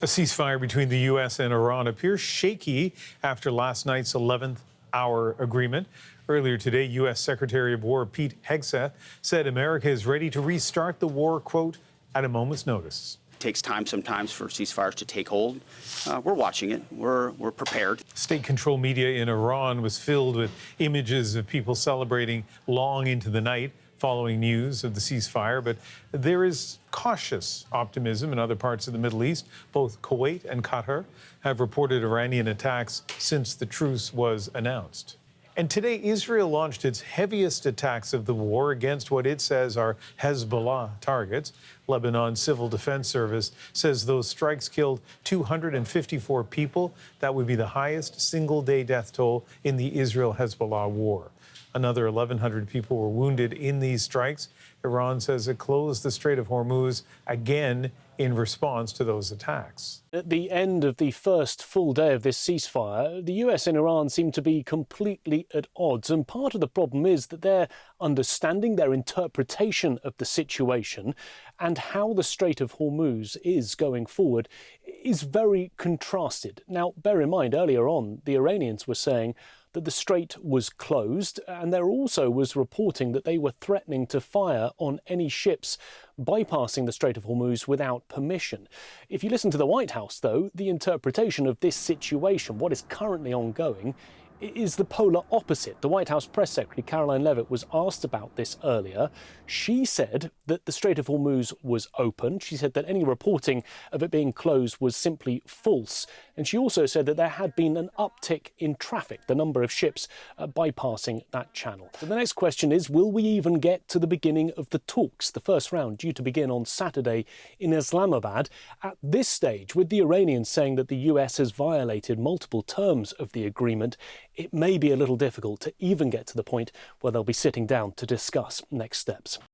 A ceasefire between the U.S. and Iran appears shaky after last night's 11th hour agreement. Earlier today, U.S. Secretary of War Pete Hegseth said America is ready to restart the war, quote, at a moment's notice. It takes time sometimes for ceasefires to take hold. We're watching it. We're prepared. State-controlled media in Iran was filled with images of people celebrating long into the night following news of the ceasefire, but there is cautious optimism in other parts of the Middle East. Both Kuwait and Qatar have reported Iranian attacks since the truce was announced. And today, Israel launched its heaviest attacks of the war against what it says are Hezbollah targets. Lebanon's Civil Defense Service says those strikes killed 254 people. That would be the highest single-day death toll in the Israel-Hezbollah war. Another 1,100 people were wounded in these strikes. Iran says it closed the Strait of Hormuz again in response to those attacks. At the end of the first full day of this ceasefire, the US and Iran seem to be completely at odds. And part of the problem is that their understanding, their interpretation of the situation and how the Strait of Hormuz is going forward is very contrasted. Now, bear in mind, earlier on, the Iranians were saying that the strait was closed, and there also was reporting that they were threatening to fire on any ships bypassing the Strait of Hormuz without permission. If you listen to the White House, though, the interpretation of this situation, what is currently ongoing, is the polar opposite. The White House Press Secretary Caroline Leavitt was asked about this earlier. She said that the Strait of Hormuz was open. She said that any reporting of it being closed was simply false. And she also said that there had been an uptick in traffic, the number of ships bypassing that channel. So the next question is, will we even get to the beginning of the talks? The first round due to begin on Saturday in Islamabad. At this stage, with the Iranians saying that the US has violated multiple terms of the agreement, it may be a little difficult to even get to the point where they'll be sitting down to discuss next steps.